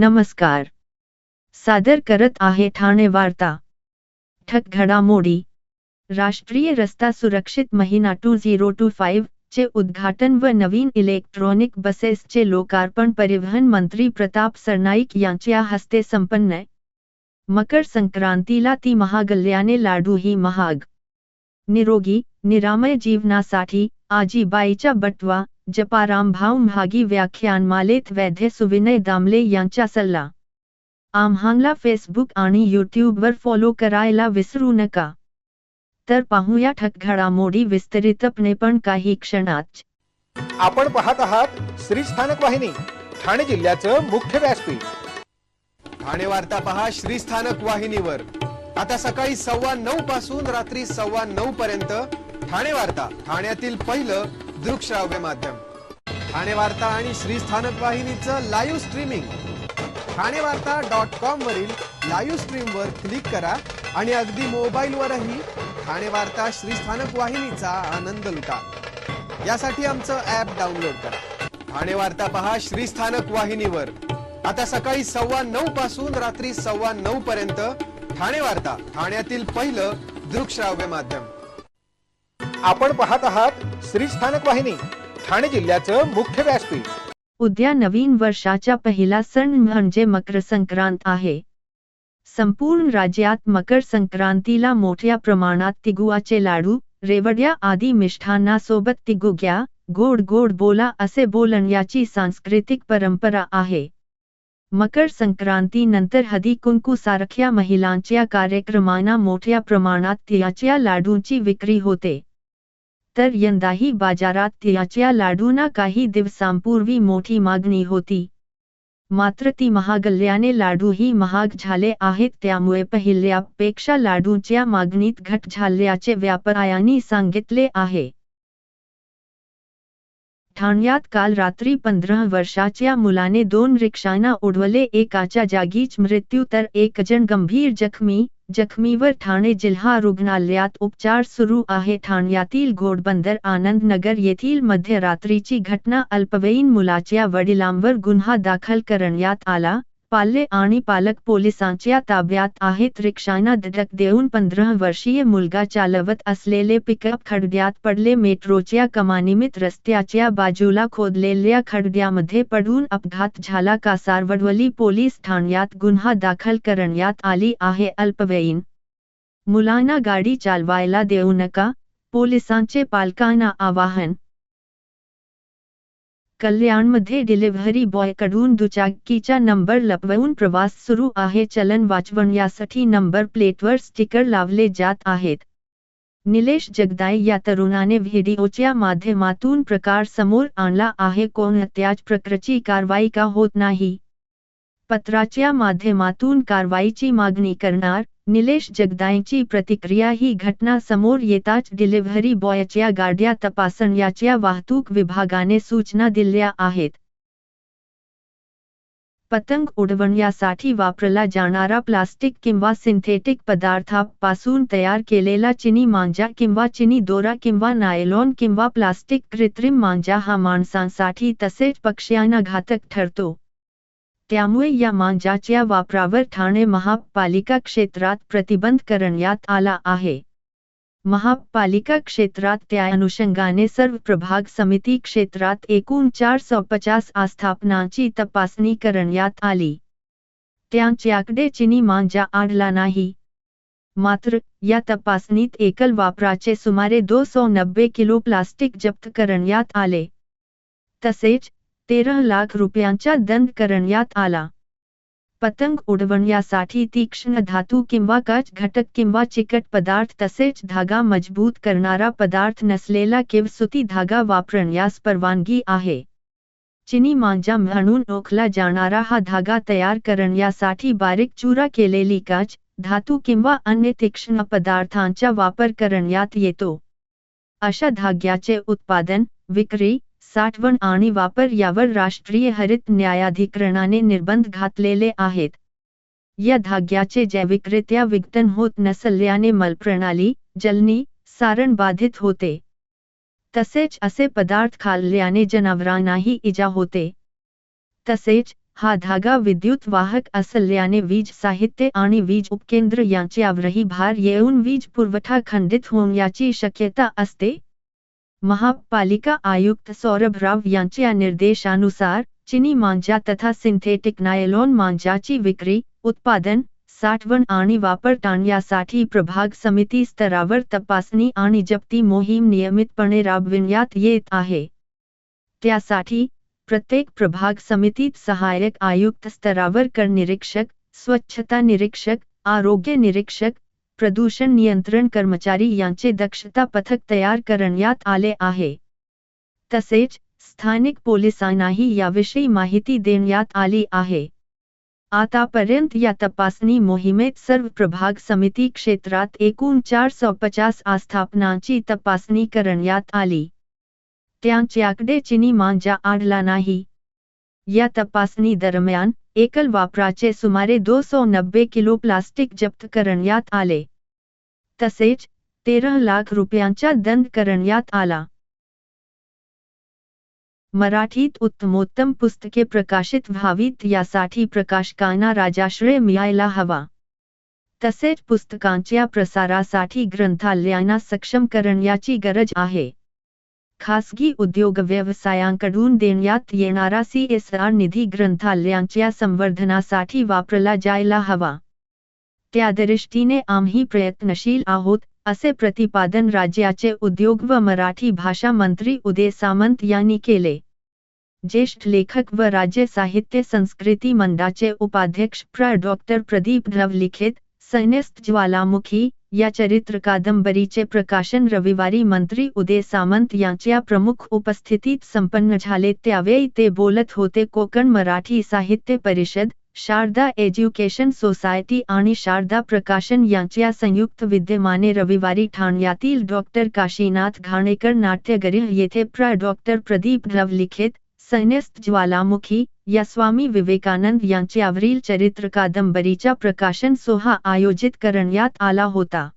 नमस्कार. सादर करत आहे ठाणे वार्ता. ठक घडामोडी. राष्ट्रीय रस्ता सुरक्षित महिना 2025 चे उद्घाटन व नवीन इलेक्ट्रॉनिक बसेसचे लोकार्पण परिवहन मंत्री प्रताप सरनाईक यांच्या हस्ते संपन्न. मकर संक्रांतीला ती महागल्याने लाडूही महाग. निरोगी निरामय जीवनासाठी आजीबाईचा बटवा, जपारामभाऊ म्हागी व्याख्यानमालेत वैद्य सुविनय दामले यांचा सल्ला. आम्हाला फेसबुक आणि यूट्यूबवर फॉलो करायला विसरू नका. तर पाहूया ठक घडामोडी विस्तारितपणे पण काही क्षणात. आपण पाहत आहात श्री स्थानक वाहिनी, ठाणे जिल्ह्याचं मुख्य व्यासपीठ. ठाणे वार्ता पहा श्री स्थानक वाहिनीवर. आता सकाळी 9:15 पासून रात्री 9:15 पर्यंत ठाणे वार्ता, ठाण्यातील पहिलं दृकश्राव्य माध्यम. ठाणे वार्ता आणि श्री स्थानक वाहिनीचं लाईव्ह स्ट्रीमिंग. ठाणेवार्ता.com वरील लाईव्ह स्ट्रीमवर क्लिक करा आणि अगदी मोबाईलवरही ठाणे वार्ता श्री स्थानक वाहिनीचा आनंद लुटा. यासाठी आमचं ॲप डाउनलोड करा. ठाणे वार्ता पहा श्री स्थानक वाहिनीवर. आता सकाळी 9:15 पासून रात्री 9:15 पर्यंत ठाणे वार्ता, ठाण्यातील पहिलं दृकश्राव्य माध्यम. आपण पाहत आहात श्री स्थानक वाहिनी, ठाणे जिल्ह्याचं मुख्य व्यासपीठ. उद्या नवीन वर्षाचा पहिला सण म्हणजे मकर संक्रांत आहे. संपूर्ण राज्यात मकर संक्रांतीला मोठ्या प्रमाणात तिळगुळाचे लाडू, रेवड्या आदी मिष्ठान्नासोबत तिळगुळ्या, गोड गोड बोला असे बोलण्याची सांस्कृतिक परंपरा आहे. मकर संक्रांतीनंतर हळदी कुंकू सारख्या महिलांच्या कार्यक्रमांना मोठ्या प्रमाणात तिळाच्या लाडूंची विक्री होते. तर यंदाही बाजारात तिळाच्या लाडूंना काही दिवसांपूर्वी मोठी मागणी होती. मात्र ती महागल्याने लाडूही महाग झाले आहेत. त्यामुळे पहिल्यापेक्षा लाडूंच्या मागणीत घट झाल्याचे व्यापाऱ्यांनी सांगितले आहे. ठाण्यात काल रात्री 15 वर्षाच्या मुलाने 2 रिक्षांना उडवले. एकाच्या जागीच मृत्यू तर एक जण गंभीर जखमी. जखमीवर ठाणे जिल्हा रुग्णालयात उपचार सुरू आहे. ठाण्यातील घोडबंदर आनंदनगर येथील मध्यरात्रीची घटना. अल्पवयीन मुलाच्या वडिलांवर गुन्हा दाखल करण्यात आला. पाल्य आणि पालक पोलिसांच्या ताब्यात आहेत. रिक्षांना धडक देऊन 15 वर्षीय मुलगा चालवत असलेले पिकअप खड्ड्यात पडले. मेट्रोच्या कामानिमित्त रस्त्याच्या बाजूला खोदलेल्या खड्ड्यामध्ये पडून अपघात झाला. कासारवडवली पोलीस ठाण्यात गुन्हा दाखल करण्यात आली आहे. अल्पवयीन मुलांना गाडी चालवायला देऊ नका, पोलिसांचे पालकांना आवाहन. कल्याणमध्ये डिलिव्हरी बॉयकडून दुचाकीचा नंबर लपवून प्रवास सुरू आहे. चलन वाचवण्यासाठी नंबर प्लेटवर स्टिकर लावले जात आहेत. निलेश जगदाळे या तरुणाने व्हिडिओच्या माध्यमातून प्रकार समोर आणला आहे. कोणत्याच प्रकारची कारवाई का होत नाही? पत्राच्या माध्यमातून कारवाईची मागणी करणार. निलेश जगदाळेंची प्रतिक्रिया. ही घटना समोर येताच डिलिव्हरी बॉयच्या गाड्या तपासण्याच्या वाहतूक विभागाने सूचना दिल्या आहेत. पतंग उडवण्यासाठी वापरला जाणारा प्लास्टिक किंवा सिंथेटिक पदार्थापासून तयार केलेला चिनी मांजा किंवा चिनी दोरा किंवा नायलॉन किंवा प्लास्टिक कृत्रिम मांजा हा माणसांसाठी तसेच पक्ष्यांना घातक ठरतो. त्यामुळे या मांजाच्या वापरावर ठाणे महापालिका क्षेत्रात प्रतिबंध करण्यात आला आहे. महापालिका क्षेत्रात त्या अनुषंगाने सर्व प्रभाग समिती क्षेत्रात एकूण 450 आस्थापनांची तपासणी करण्यात आली. त्यांच्याकडे चिनी मांजा आढळला नाही. मात्र या तपासणीत एकल वापराचे सुमारे 290 किलो प्लास्टिक जप्त करण्यात आले. तसेच 13 लाख रुपयांचा दंड करण्यात आला. पतंग उडवण्यासाठी तीक्ष्ण धातू किंवा काच घटक किंवा चिकट पदार्थ तसेच धागा मजबूत करणारा पदार्थ नसलेला किंवा सुती धागा वापरण्यास परवानगी आहे. चिनी मांजा म्हणून ओळखला जाणारा हा धागा तयार करण्यासाठी बारीक चुरा केलेली काच, धातू किंवा अन्य तीक्ष्ण पदार्थांचा वापर करण्यात येतो. अशा धाग्याचे उत्पादन, विक्री, साठवण आणि वापर यावर राष्ट्रीय हरित न्यायाधिकरणाने निर्बंध घातलेले आहेत. या धाग्याचे जैविकरित्या विघटन होत नसल्याने मलप्रणाली, जलनी, सारण बाधित होते. तसेच असे पदार्थ खाल्ल्याने जनावरांनाही इजा होते. तसेच हा धागा विद्युत वाहक असल्याने वीज साहित्य आणि वीज उपकेंद्र यांच्यावरही भार येऊन वीज पुरवठा खंडित होण्याची शक्यता असते. महापालिका आयुक्त सौरभ राव यांच्या निर्देशानुसार चिनी मांजा तथा सिंथेटिक नायलॉन मांजाची विक्री, उत्पादन, साठवण आणि वापर टाळण्यासाठी प्रभाग समिती स्तरावर तपासणी आणि जप्ती मोहीम नियमितपणे राबविण्यात येत आहे. त्यासाठी प्रत्येक प्रभाग समितीत सहाय्यक आयुक्त स्तरावर कर निरीक्षक, स्वच्छता निरीक्षक, आरोग्य निरीक्षक, प्रदूषण नियंत्रण कर्मचारी यांचे दक्षता पथक तयार करण्यात आले आहे. तसेच स्थानिक पोलिसांनाही याविषयी माहिती देण्यात आली आहे. आतापर्यंत या तपासणी मोहिमेत सर्व प्रभाग समिती क्षेत्रात एकूण 450 आस्थापनांची तपासणी करण्यात आली. त्यांच्याकडे चिनी मांजा आढळला नाही. या तपासणी दरम्यान एकल वापराचे सुमारे 290 किलो प्लास्टिक जप्त करण्यात आले. तसेच 13 लाख रुपयांचा दंड करण्यात आला. मराठीत उत्तमोत्तम पुस्तके प्रकाशित व्हावीत यासाठी प्रकाशकांना राजाश्रय मिळायला हवा. तसेच पुस्तकांच्या प्रसारासाठी ग्रंथालयांना सक्षम करण्याची गरज आहे. खासगी उद्योग व्यवसायांकडून देण्यात येणारा CSR निधी ग्रंथालयांच्या संवर्धनासाठी वापरला जायला हवा. त्यादृष्टीने आम्ही प्रयत्नशील आहोत, असे प्रतिपादन राज्याचे उद्योग व मराठी भाषा मंत्री उदय सामंत यांनी केले. ज्येष्ठ लेखक व राज्य साहित्य संस्कृती मंडळाचे उपाध्यक्ष डॉ. प्रदीप ढव लिखित सैन्यस्थ ज्वालामुखी या चरित्र कादंबरीचे प्रकाशन रविवारी मंत्री उदय सामंत यांच्या प्रमुख उपस्थितीत संपन्न झाले. त्यावेळी ते बोलत होते. कोकण मराठी साहित्य परिषद, शारदा एज्युकेशन सोसायटी आणि शारदा प्रकाशन यांच्या संयुक्त विद्यमाने रविवारी ठाण्यातील डॉ. काशीनाथ घाणेकर नाट्यगृह येथे डॉ. प्रदीप ढव लिखित सैन्यस्थ ज्वालामुखी या स्वामी विवेकानंद यांच्यावरील चरित्र कादंबरीचा प्रकाशन सोहळा आयोजित करण्यात आला होता.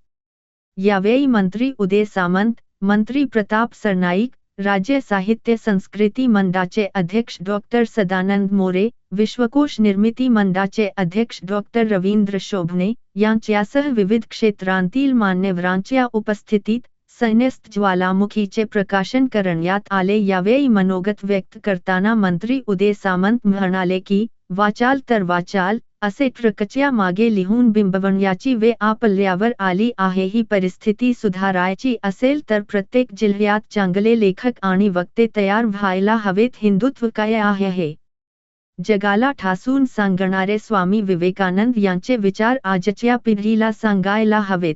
यावेळी मंत्री उदय सामंत, मंत्री प्रताप सरनाईक, राज्य साहित्य संस्कृती मंडळाचे अध्यक्ष डॉ. सदानंद मोरे, विश्वकोश निर्मिती मंडळाचे अध्यक्ष डॉ. रवींद्र शोभणे यांच्यासह विविध क्षेत्रांतील मान्यवरांच्या उपस्थितीत सैन्यस्थ ज्वालामुखीचे प्रकाशन करण्यात आले. यावेळी मनोगत व्यक्त करताना मंत्री उदय सामंत म्हणाले की वाचाल तर वाचाल असे ट्रकच्या मागे लिहून बिंबवण्याची वेळ आपल्यावर आली आहे. ही परिस्थिती सुधारायची असेल तर प्रत्येक जिल्ह्यात चांगले लेखक आणि वक्ते तयार व्हायला हवेत. हिंदुत्व काय आहे जगाला ठासून सांगणारे स्वामी विवेकानंद यांचे विचार आजच्या पिढीला सांगायला हवेत.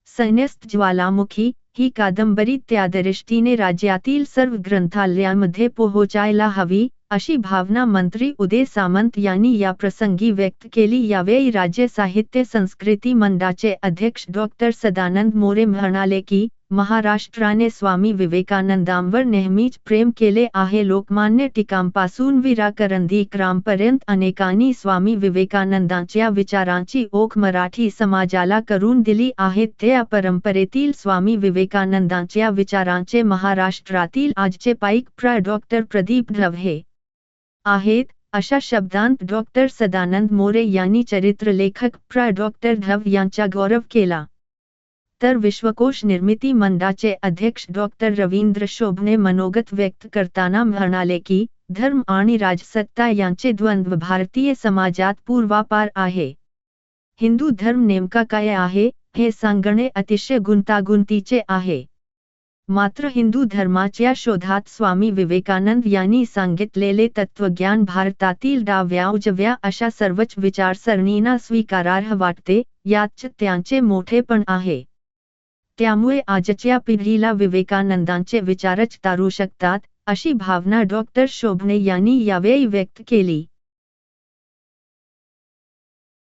सैन्यस्थ ज्वालामुखी ही कादंबरी त्यादृष्टीने राज्यातील सर्व ग्रंथालयांमध्ये पोहोचायला हवी, अशी भावना मंत्री उदय सामंत यांनी या प्रसंगी व्यक्त केली. यावेळी राज्य साहित्य संस्कृती मंडळाचे अध्यक्ष डॉ. सदानंद मोरे म्हणाले की महाराष्ट्राने स्वामी विवेकानंदांवर नेहमीच प्रेम केले आहे. लोकमान्य टिळकांपासून वि. रा. करंदीकरांपर्यंत अनेकांनी स्वामी विवेकानंदांच्या विचारांची ओळख मराठी समाजाला करून दिली आहे. त्या परंपरेतील स्वामी विवेकानंदांच्या विचारांचे महाराष्ट्रातील आजचे पाईक डॉ. प्रदीप ढव हे आहेत, अशा शब्दांत डॉ. सदानंद मोरे यांनी चरित्रलेखक डॉ. ढव यांचा गौरव केला. तर विश्वकोश निर्मिती मंडळाचे अध्यक्ष डॉ. रवींद्र शोभणे मनोगत व्यक्त करताना म्हणाले की धर्म आणि राजसत्ता यांचे द्वंद्व भारतीय समाजात पूर्वापार आहे. हिंदू धर्म नेमका काय आहे हे सांगणे अतिशय गुंतागुंतीचे आहे. मात्र हिंदू धर्माच्या शोधात स्वामी विवेकानंद यांनी सांगितलेले तत्वज्ञान भारतातील डाव्या उजव्या अशा सर्वच विचारसरणींना स्वीकारार्ह वाटते. याच त्यांचे मोठेपण आहे. त्यामुळे आजच्या पिढीला विवेकानंदांचे विचारच तारू शकतात, अशी भावना डॉ. शोभणे यांनी यावेळी व्यक्त केली.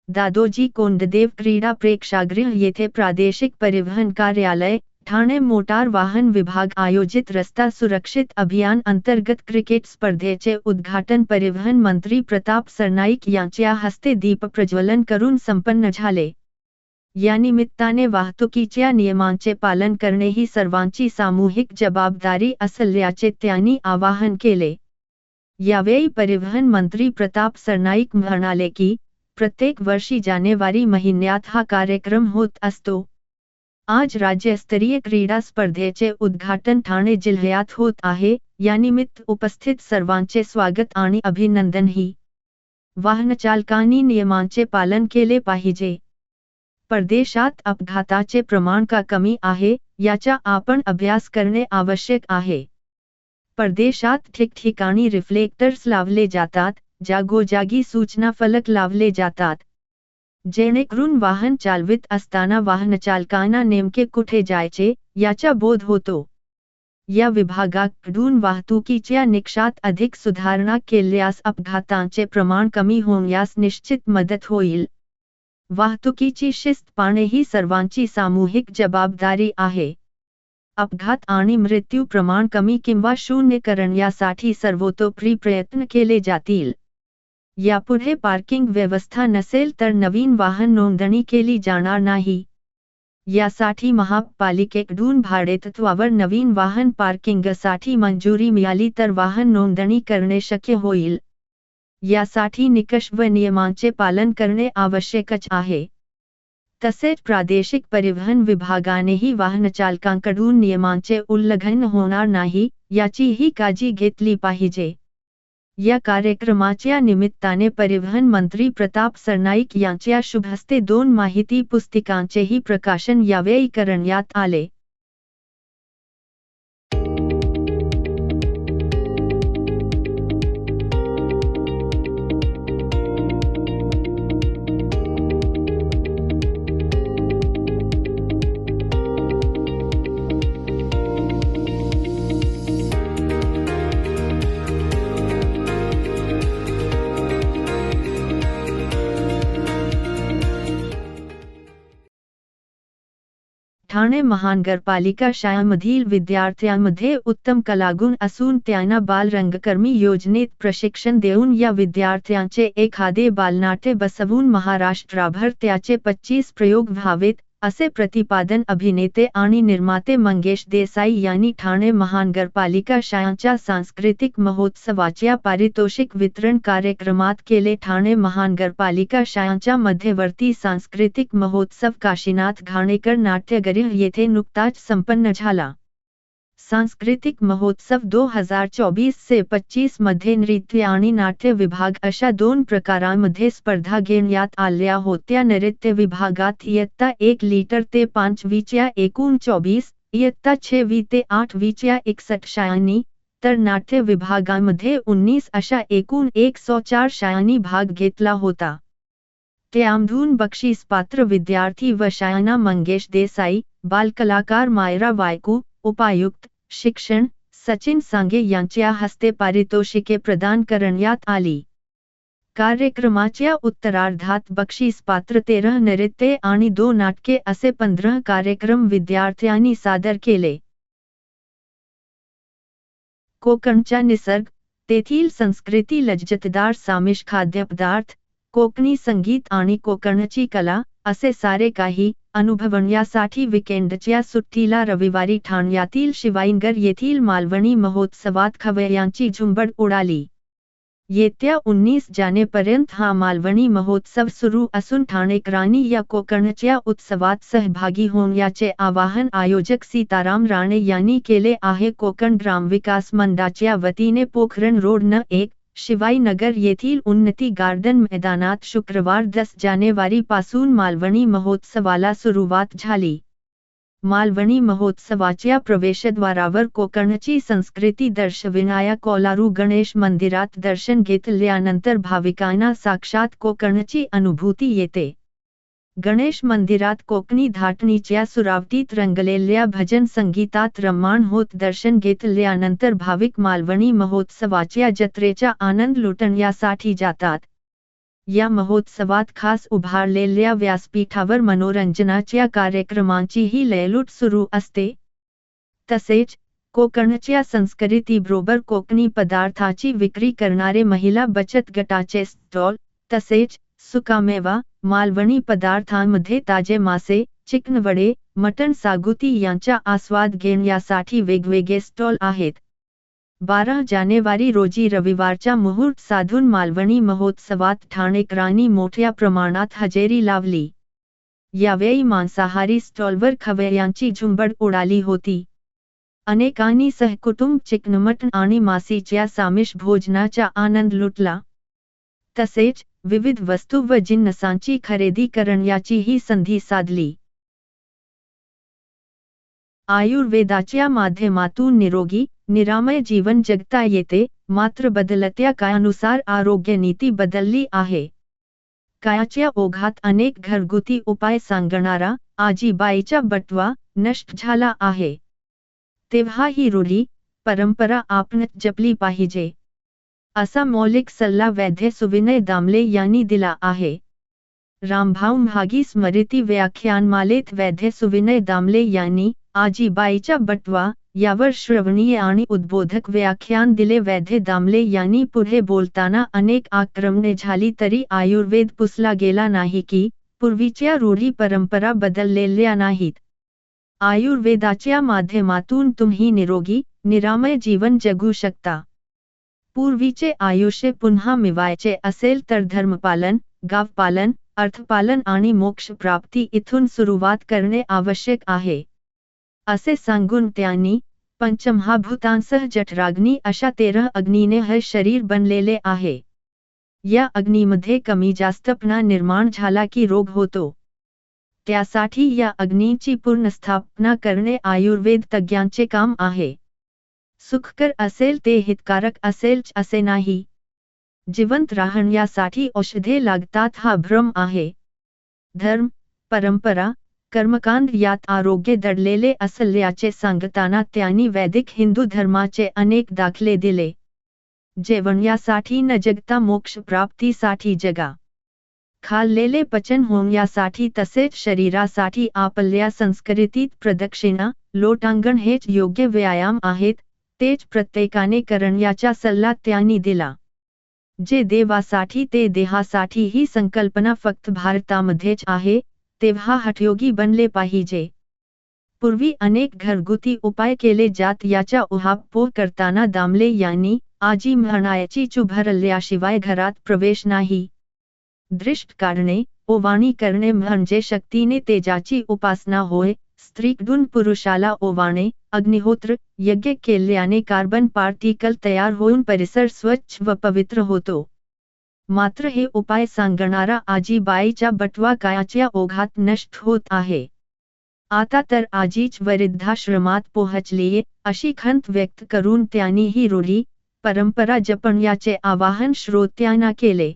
दादोजी कोंडदेव क्रीडा प्रेक्षागृह येथे प्रादेशिक परिवहन कार्यालय, ठाणे मोटार वाहन विभाग आयोजित रस्ता सुरक्षित अभियान अंतर्गत क्रिकेट स्पर्धेचे उद्घाटन परिवहन मंत्री प्रताप सरनाईक यांच्या हस्ते दीप प्रज्वलन करून संपन्न झाले. या निमित्ताने वाहतुकीच्या नियमांचे पालन करणे ही सर्वांची सामूहिक जबाबदारी असल्याचे त्यांनी आवाहन केले. यावेळी परिवहन मंत्री प्रताप सरनाईक म्हणाले की प्रत्येक वर्षी जानेवारी महिन्यात हा कार्यक्रम होत असतो। आज राज्यस्तरीय क्रीडा स्पर्धेचे उद्घाटन ठाणे जिल्ह्यात होत आहे। यानिमित्त उपस्थित सर्वांचे स्वागत आणि अभिनंदनही। वाहनचालकांनी नियमांचे पालन केले पाहिजे। परदेशात अपघाताचे प्रमाण का कमी आहे याचा आपण अभ्यास करणे आवश्यक आहे। परदेशात ठिकठिकाणी रिफ्लेक्टर्स लावले जातात, जागोजागी सूचना फलक लावले जातात, जेणेकरून वाहन चालवित असताना वाहनचालकांना नेमके कुठे जायचे याचा बोध होतो। या विभागाकडून वाहतुकीच्या निकषात अधिक सुधारणा केल्यास अपघातांचे प्रमाण कमी होण्यास निश्चित मदत होईल। वाहतुकीची शिस्त पाळणे ही सर्वांची सामूहिक जबाबदारी आहे। अपघात आणि मृत्यू प्रमाण कमी किंवा शून्य करण्यासाठी सर्वतोपरी प्रयत्न केले जातील। यापुढे पार्किंग व्यवस्था नसेल तर नवीन वाहन नोंदणी केली जाणार नाही। यासाठी महापालिकेकडून भाडेतत्त्वावर नवीन वाहन पार्किंगसाठी मंजुरी मिळाली तर वाहन नोंदणी करणे शक्य होईल। यासाठी निकष व नियमांचे पालन करणे आवश्यकच आहे। तसेच प्रादेशिक परिवहन विभागानेही वाहनचालकांकडून नियमांचे उल्लंघन होणार नाही याचीही काळजी घेतली पाहिजे। या कार्यक्रमाच्या निमित्ताने परिवहन मंत्री प्रताप सरनाईक यांच्या शुभहस्ते 2 माहिती पुस्तिकांचेही प्रकाशन यावेळी करण्यात आले। ठाणे महानगरपालिका शाळांमधील विद्यार्थ्यांमध्ये उत्तम कलागुण असून त्यांना बाल रंगकर्मी योजनेत प्रशिक्षण देऊन या विद्यार्थ्यांचे एखादे बालनाट्य बसवून महाराष्ट्रभर त्याचे 25 प्रयोग व्हावेत, असे प्रतिपादन अभिनेते आणि निर्माते मंगेश देसाई यांनी ठाणे महानगरपालिका शाळांच्या सांस्कृतिक महोत्सवाच्या पारितोषिक वितरण कार्यक्रमात केले। ठाणे महानगरपालिका शाळांच्या मध्यवर्ती सांस्कृतिक महोत्सव काशीनाथ घाणेकर नाट्यगृह येथे नुकताच संपन्न झाला। सांस्कृतिक महोत्सव 2024 से 25 मध्ये नृत्य आणि नाट्य विभाग अशा 2 प्रकारांमध्ये स्पर्धा घेण्यात आल्या होत्या। नृत्य विभागात इयत्ता 1 लीटर ते 5वीच्या एकूण 24, इयत्ता 6वी ते 8वीच्या 61 शाळांनी, तर नाट्य विभागामध्ये 19 अशा एकूण 104 शाळांनी भाग घेतला होता। त्यामधून बक्षीसपात्र विद्यार्थी व शाळांना मंगेश देसाई, बालकलाकार मायरा वायकू, उपायुक्त शिक्षण सचिन सांगे यांच्या हस्ते पारितोषिके प्रदान करण्यात आली। कार्यक्रमाच्या उत्तरार्धात बक्षीसपात्र 13 नृत्य आणि 2 नाटके असे 15 कार्यक्रम विद्यार्थ्यांनी सादर केले। कोकणचा निसर्ग, तेथील संस्कृती, लज्जतदार सामिष खाद्यपदार्थ, कोकणी संगीत आणि कोकणची कला असे सारे काही अनुभवण्यासाठी विकेंडच्या सुट्टीला रविवारी ठाण्यातील शिवाईनगर येथील मालवणी महोत्सवात खवय्यांची झुंबड उडाली। येत्या 19 जानेपर्यंत हा मालवणी महोत्सव सुरू असून ठाणेकरांनी या कोकणच्या उत्सवात सहभागी होण्याचे आवाहन आयोजक सीताराम राणे यांनी केले आहे। कोकण ग्रामविकास मंडळाच्या वतीने पोखरण रोड न 1, शिवाईनगर येथील उन्नती गार्डन मैदानात शुक्रवार 10 जानेवारी पासून मालवणी महोत्सवाला सुरुवात झाली। मालवणी महोत्सवाच्या प्रवेशद्वारावर कोकणची संस्कृती दर्शविणाऱ्या कोलारू गणेश मंदिरात दर्शन घेतल्यानंतर भाविकांना साक्षात कोकणची अनुभूती येते। गणेश मंदिरात कोकणी धाटणीच्या सुरावटीत रंगलेल्या भजन संगीतात रममाण होत दर्शन घेतल्यानंतर भाविक मालवणी महोत्सवाच्या जत्रेचा आनंद लुटण्यासाठी जातात। या महोत्सवात खास उभारलेल्या व्यासपीठावर मनोरंजनाच्या कार्यक्रमांचीही लयलूट सुरू असते। तसेच कोकणच्या संस्कृतीबरोबर कोकणी पदार्थाची विक्री करणारे महिला बचत गटाचे स्टॉल, तसेच सुकामेवा, मालवणी पदार्थांमध्ये ताजे मासे, चिकन वडे, मटण सागुती यांचा आस्वाद घेण्यासाठी वेगवेगळे स्टॉल आहेत। 12 जानेवारी रोजी रविवारच्या मुहूर्त साधून मालवणी महोत्सवात ठाणेकरांनी मोठ्या प्रमाणात हजेरी लावली। यावेळी मांसाहारी स्टॉलवर खवय्यांची झुंबड उडाली होती। अनेकांनी सहकुटुंब चिकन मटण आणि माशीच्या सामिष भोजनाचा आनंद लुटला। तसेच विविध वस्तू व जिन्नसांची खरेदी करण्याचीही संधी साधली। आयुर्वेदाच्या माध्यमातून निरोगी निरामय जीवन जगता येते, मात्र बदलत्या काळानुसार आरोग्य नीती बदलली आहे। काळाच्या ओघात अनेक घरगुती उपाय सांगणारा आजीबाईचा बटवा नष्ट झाला आहे। तेव्हा ही रूढी परंपरा आपण जपली पाहिजे, असा मौलिक सल्ला वैद्य सुविनय दामले यांनी दिला आहे। रामभाऊ म्हाळगी स्मृती व्याख्यानमालेत वैद्य सुविनय दामले यांनी आजीबाईचा बटवा यावर श्रवणीय आणि उद्बोधक व्याख्यान दिले। वैद्य दामले यांनी पुढे बोलताना अनेक आक्रमणे झाली तरी आयुर्वेद पुसला गेला नाही की पूर्वीच्या रूढी परंपरा बदललेल्या नाहीत। आयुर्वेदाच्या माध्यमातून तुम्ही निरोगी निरामय जीवन जगू शकता। पूर्वीचे आयुष्य पुन्हा मिळवायचे असेल तर धर्मपालन, गावपालन, अर्थपालन आणि मोक्षप्राप्ती इथून सुरुवात करणे आवश्यक आहे, असे सांगून त्यांनी पंचमहाभूतांसह जठराग्नी अशा 13 अग्नीने हे शरीर बनलेले आहे। या अग्नीमध्ये कमी जास्तपणा निर्माण झाला की रोग होतो। त्यासाठी या अग्नीची पुनर्स्थापना करणे आयुर्वेद तज्ञांचे काम आहे। सुखकर असेल ते हितकारक असेल असे नाही। जिवंत राहण्यासाठी औषधे लागतात हा भ्रम आहे। धर्म, परंपरा, कर्मकांड यात आरोग्य दडलेले असल्याचे सांगताना त्यांनी वैदिक हिंदू धर्माचे अनेक दाखले दिले। जेवण्यासाठी न जगता मोक्षप्राप्तीसाठी जगा। खाल्लेले पचन होण्यासाठी तसेच शरीरासाठी आपल्या संस्कृतीत प्रदक्षिणा, लोटांगण हेच योग्य व्यायाम आहेत, तेच प्रत्येकाने करण्याचा सल्ला त्यांनी दिला। जे देवासाठी ते देहासाठी ही संकल्पना फक्त भारतामध्येच आहे, तेव्हा हठयोगी बनले पाहिजे। पूर्वी अनेक घरगुती उपाय केले जात याचा उहापोह करताना दामले यांनी आजी म्हणायची चुभरल्याशिवाय घरात प्रवेश नाही। दृष्ट काढणे, ओवाळणी करणे म्हणजे शक्तीने तेजाची उपासना होय। स्त्रीकडून पुरुषाला ओवाळणे, अग्निहोत्र, यज्ञ केल्याने कार्बन पार्टिकल तयार होऊन परिसर स्वच्छ व पवित्र होतो। मात्र हे उपाय सांगणारा आजीबाईचा बटवा काळाच्या ओघात नष्ट होत आहे। आता तर आजीच वृद्धाश्रमात पोहचलीये, अशी खंत व्यक्त करून त्यांनी ही रूढी परंपरा जपण्याचे आवाहन श्रोत्यांना केले।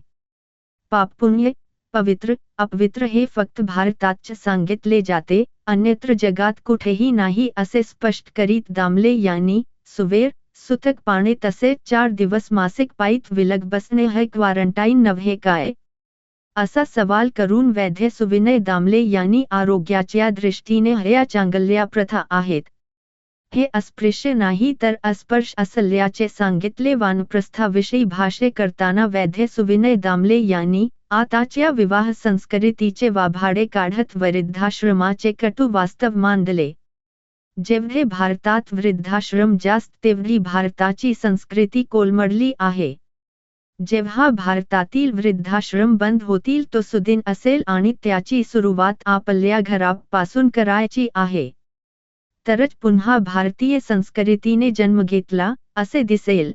पाप-पुण्य, पवित्र, अपवित्र हे फक्त भारतातच सांगितले जाते, अन्यत्र जगात कुठेही नाही असे स्पष्ट करीत दामले यांनी सुवेर, सुतक पाणी तसेच 4 दिवस मासिक पाळीत विलग बसणे हे क्वारंटाईन नव्हे काय, असा सवाल करून वैद्य सुविनय दामले यांनी आरोग्याच्या दृष्टीने ह्या चांगल्या प्रथा आहेत, हे अस्पृश्य नाही तर अस्पर्श असल्याचे सांगितले। वानप्रस्थाविषयी भाष्य करताना वैद्य सुविनय दामले यांनी आताच्या विवाह संस्कृतीचे वाभाडे काढत वृद्धाश्रमाचे कटू वास्तव मांडले। जेवढे भारतात वृद्धाश्रम जास्त तेवढी भारताची संस्कृती कोलमडली आहे। जेव्हा भारतातील वृद्धाश्रम बंद होतील तो सुदिन असेल आणि त्याची सुरुवात आपल्या घरापासून करायची आहे, तरच पुन्हा भारतीय संस्कृतीने जन्म घेतला असे दिसेल।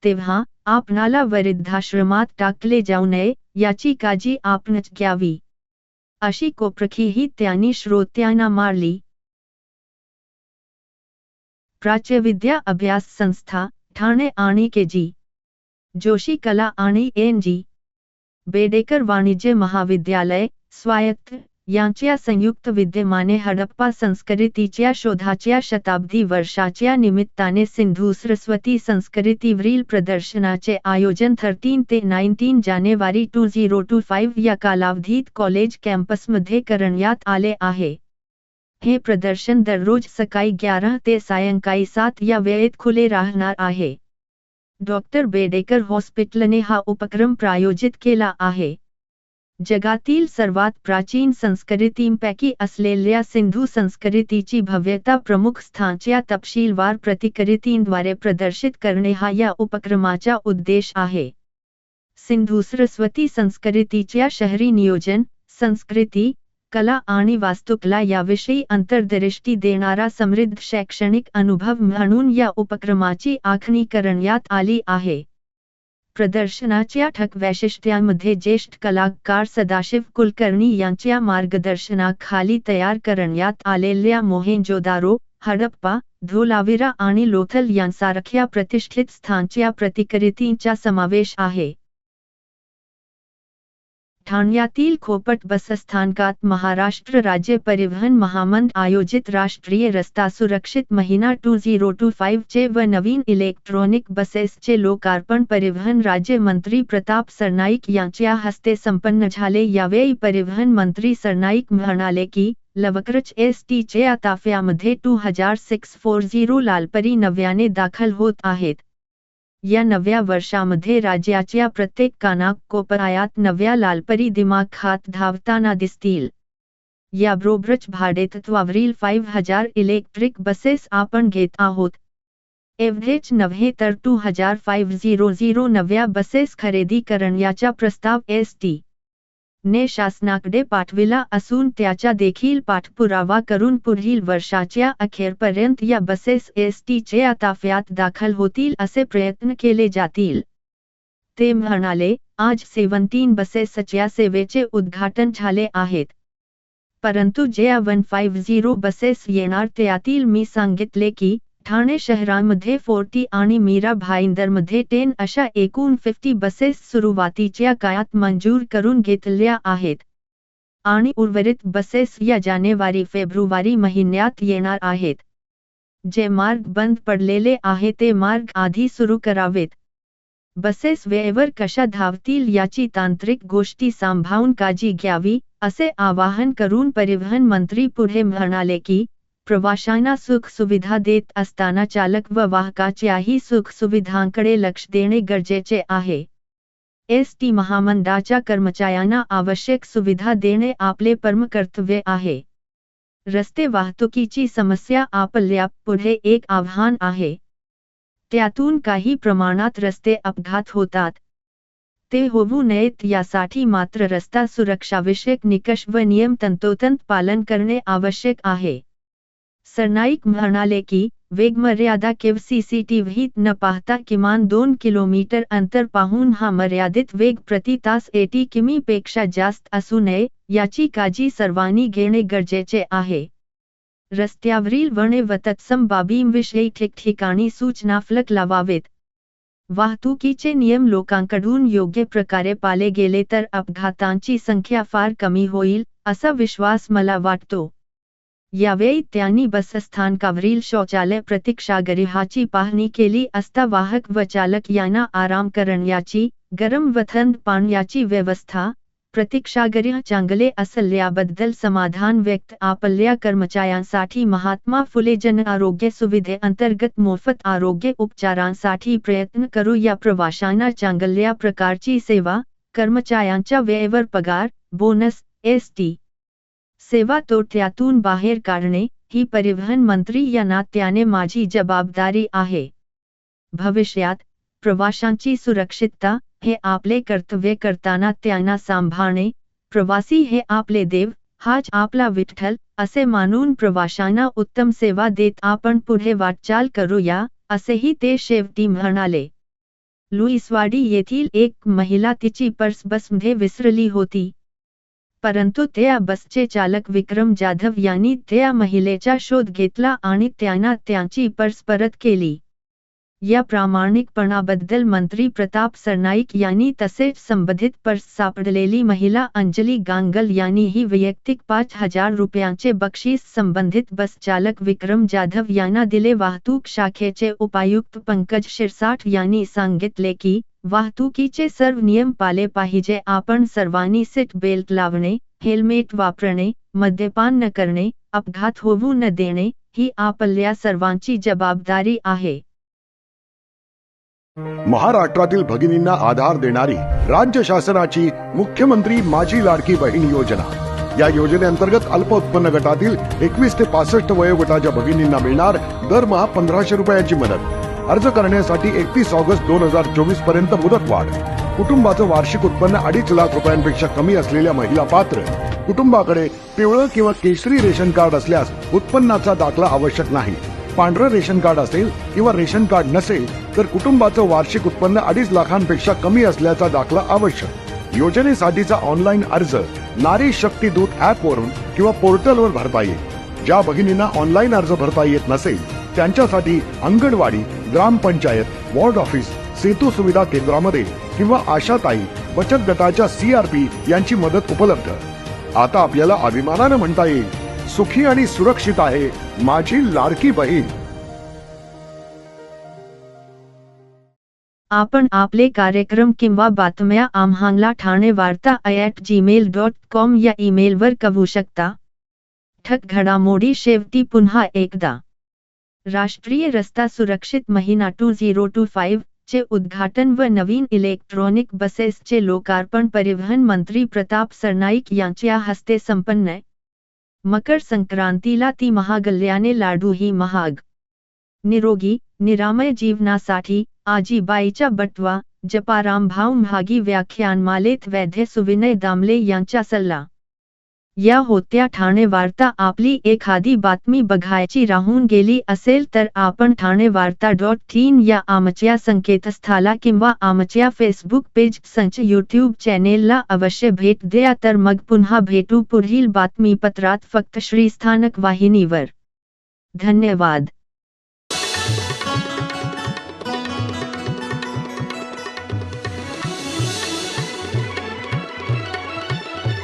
तेव्हा आपणाला वृद्धाश्रमात टाकले जाऊ नये याची काळजी आपणच घ्यावी, अशी कोपरखीही त्यांनी श्रोत्यांना मारली। प्राच्यविद्या अभ्यास संस्था, ठाणे आणि के.जी. जोशी कला आणि एन.जी. बेडेकर वाणिज्य महाविद्यालय, स्वायत्त यांच्या संयुक्त विद्यमाने हडप्पा संस्कृतीच्या शोधाच्या शताब्दी वर्षाच्या निमित्ताने सिंधू सरस्वती संस्कृतीवरील प्रदर्शनाचे आयोजन 13 ते 19 जानेवारी 2025 या कालावधीत कॉलेज कॅम्पसमध्ये करण्यात आले आहे। हे प्रदर्शन दररोज सकाळी 11 ते सायंकाळी 7 या वेळेत खुले राहणार आहे। डॉक्टर बेडेकर हॉस्पिटलने हा उपक्रम प्रायोजित केला आहे। जगातील सर्वात प्राचीन संस्कृतींपैकी असलेल्या सिंधू संस्कृतीची भव्यता प्रमुख स्थानच्या तपशीलवार प्रतिकृतींद्वारे प्रदर्शित करणे हा या उपक्रमाचा उद्देश आहे. सिंधू सरस्वती संस्कृतीच्या शहरी नियोजन, संस्कृती, कला आणि वास्तुकला याविषयी अंतर्दृष्टी देणारा समृद्ध शैक्षणिक अनुभव म्हणून या उपक्रमाची आखणी करण्यात आली आहे. प्रदर्शनाच्या ठळक वैशिष्ट्यांमध्ये ज्येष्ठ कलाकार सदाशिव कुलकर्णी यांच्या मार्गदर्शनाखाली तयार करण्यात आलेल्या मोहेंजोदारो, हडप्पा, धोलावीरा आणि लोथल यांसारख्या प्रतिष्ठित स्थानच्या प्रतिकृतींचा समावेश आहे. ठाण्यातील खोपट बसस्थानकात महाराष्ट्र राज्य परिवहन महामंडळ आयोजित राष्ट्रीय रस्ता सुरक्षित महिना 2025 चे व नवीन इलेक्ट्रॉनिक बसेसचे लोकार्पण परिवहन राज्यमंत्री प्रताप सरनाईक यांच्या हस्ते संपन्न झाले. यावेळी परिवहन मंत्री सरनाईक म्हणाले की लवकरच एसटीच्या ताफ्यामध्ये 2640 लालपरी नव्याने दाखल होत आहेत. या नव्या वर्षामध्ये राज्याच्या प्रत्येक कानाकोपऱ्यात नव्या लालपरी दिमाखात धावताना दिसतील. याबरोबरच भाडेतत्वावरील 5000 इलेक्ट्रिक बसेस आपण घेत आहोत. एवढेच नव्हे तर 2500 नव्या बसेस खरेदी करण्याचा प्रस्ताव एसटी ने शासनाकडे पाठविला असून त्याचा देखील पाठपुरावा करून पुढील वर्षाच्या अखेरपर्यंत या बसेस एसटीच्या ताफ्यात दाखल होतील असे प्रयत्न केले जातील. ते म्हणाले, आज 17 बसेसच्या सेवेचे उद्घाटन झाले आहेत. परंतु ज्या 150 बसेस येणार त्यातील मी सांगितले की ठाणे शहरामध्ये 40 आणि मीरा भाईंदरमध्ये 10 अशा एकूण 50 बसेस सुरुवातीच्या काळात मंजूर करून घेतल्या आहेत. आणि उर्वरित बसेस या जानेवारी-फेब्रुवारी महिन्यात येणार आहेत. जे मार्ग बंद पडलेले आहे ते मार्ग आधी सुरू करावेत. बसेस वेळेवर कशा धावतील याची तांत्रिक गोष्टी सांभाळून काळजी घ्यावी, असे आवाहन करून परिवहन मंत्री पुढे म्हणाले की प्रवाशांना सुख सुविधा देत असताना चालक व वाहकाच्याही सुख सुविधांकडे लक्ष देणे गरजेचे आहे. एसटी महामंडळाच्या कर्मचाऱ्यांना आवश्यक सुविधा देणे आपले परम कर्तव्य आहे. रस्ते वाहतुकीची समस्या आपल्या पुढे एक आव्हान आहे. त्यातून काही प्रमाणात रस्ते अपघात होतात. ते होऊ नयेत यासाठी मात्र रस्ता सुरक्षाविषयक निकष व नियम तंतोतंत पालन करणे आवश्यक आहे. सरनाईक म्हणाले की वेगमर्यादा केवळ सीसीटीव्हीत न पाहता किमान 2 किलोमीटर अंतर पाहून हा मर्यादित वेग प्रति तास 80 किमी-पेक्षा जास्त असू नये, याची काळजी सर्वांनी घेणे गरजेचे आहे. रस्त्यावरील वळणे व तत्सम बाबींविषयी ठिकठिकाणी सूचना फलक लावावेत. वाहतुकीचे नियम लोकांकडून योग्य प्रकारे पाळले गेले तर अपघातांची संख्या फार कमी होईल, असा विश्वास मला वाटतो. यावेळी त्यांनी बसस्थानकावरील शौचालय प्रतीक्षागृहाची पाहणी केली असता वाहक व चालक यांना आराम करण्याची, गरम व थंड पाण्याची व्यवस्था, प्रतीक्षागृह चांगले असल्याबद्दल समाधान व्यक्त. आपल्या कर्मचाऱ्यांसाठी महात्मा फुले जन आरोग्य सुविधेअंतर्गत मोफत आरोग्य उपचारांसाठी प्रयत्न करू. या प्रवाशांना चांगल्या प्रकारची सेवा, कर्मचाऱ्यांच्या वेळेवर पगार, बोनस, एसटी सेवा तोट्यातून बाहेर काढणे ही परिवहन मंत्री या नात्याने माझी जबाबदारी आहे. भविष्यात प्रवाशांची सुरक्षितता हे आपले कर्तव्य करताना त्यांना सांभाळणे, प्रवासी हे आपले देव, हाच आपला विठ्ठल, असे मानून प्रवाशांना उत्तम सेवा देत आपण पुढे वाटचाल करूया, असेही ते शेवटी म्हणाले. लुईसवाडी येथील एक महिला तिची पर्स बसमध्ये विसरली होती. परंतु त्या बसचे चालक विक्रम जाधव यांनी त्या महिलेचा शोध घेतला आणि त्यांना त्यांची पर्स परत केली. या प्रामाणिकपणाबद्दल मंत्री प्रताप सरनाईक यांनी तसेच संबंधित पर्स सापडलेली महिला अंजली गांगल यांनीही वैयक्तिक 5000 रुपयांचे बक्षीस संबंधित बस चालक विक्रम जाधव यांना दिले. वाहतूक शाखेचे उपायुक्त पंकज शिरसाठ यांनी सांगितले की वाहतुकीचे सर्व नियम पाळले पाहिजे. आपण सर्वांनी सीट बेल्ट लावणे, हेल्मेट वापरणे, मद्यपान न करणे, अपघात होऊ न देणे ही आपल्या सर्वांची जबाबदारी आहे. महाराष्ट्रातील भगिनींना आधार देणारी राज्य शासनाची मुख्यमंत्री माझी लाडकी बहीण योजना। या योजनेअंतर्गत अल्प उत्पन्न गटातील 21 ते 65 वयोगटाच्या भगिनींना मिळणार दरमहा 1500 रुपयाची मदत। अर्ज करण्यासाठी 31 ऑगस्ट 2024 पर्यंत मुदतवाढ। कुटुंबाचं वार्षिक उत्पन्न 2.5 लाख रुपयांपेक्षा कमी असलेल्या महिला पात्र। कुटुंबाकडे पिवळं किंवा केशरी रेशन कार्ड असल्यास उत्पन्नाचा दाखला आवश्यक नाही। पांढरं रेशन कार्ड असेल किंवा रेशन कार्ड नसेल तर कुटुंबाचं वार्षिक उत्पन्न 2.5 लाखांपेक्षा कमी असल्याचा दाखला आवश्यक। योजनेसाठीचा ऑनलाईन अर्ज नारी शक्ती दूत ऍप वरून किंवा पोर्टलवर भरता येईल। ज्या भगिनींना ऑनलाईन अर्ज भरता येत नसेल त्यांच्यासाठी अंगणवाडी, ग्रामपंचायत, वॉर्ड ऑफिस, सेतू सुविधा केंद्रामध्ये किंवा आशाताई बचत गटाच्या CRP यांची मदत उपलब्ध। आता आपल्याला अभिमानानं म्हणता येईल, सुखी आणि सुरक्षित आहे माझी लाडकी बहीण। आपण आपले कार्यक्रम किंवा बातम्या आम्हाला ठाणेवार्ता@gmail.com या ईमेलवर कळवू शकता। ठक घडामोडी शेवटी पुन्हा एकदा, राष्ट्रीय रस्ता सुरक्षित महिना 2025 चे उद्घाटन व नवीन इलेक्ट्रॉनिक बसेसचे लोकार्पण परिवहन मंत्री प्रताप सरनाईक यांच्या हस्ते संपन्न। मकर संक्रांतीला ती महागल्याने लाडूही महाग। निरोगी निरामय जीवनासाठी आजीबाईचा बटवा, जपाराम भाऊ म्हागी व्याख्यानमालेत वैद्य सुविनय दामले यांचा सल्ला। या होत्या ठाणे वार्ता। आपली एखादी बातमी बघायची राहून गेली असेल तर आपण ठाणेवार्ता.in या आमच्या संकेतस्थळाला किंवा आमच्या फेसबुक पेज संच YouTube चॅनेलला अवश्य भेट द्या। तर मग पुन्हा भेटू पुढील बातमीपत्रात फक्त श्रीस्थानक वाहिनीवर। धन्यवाद।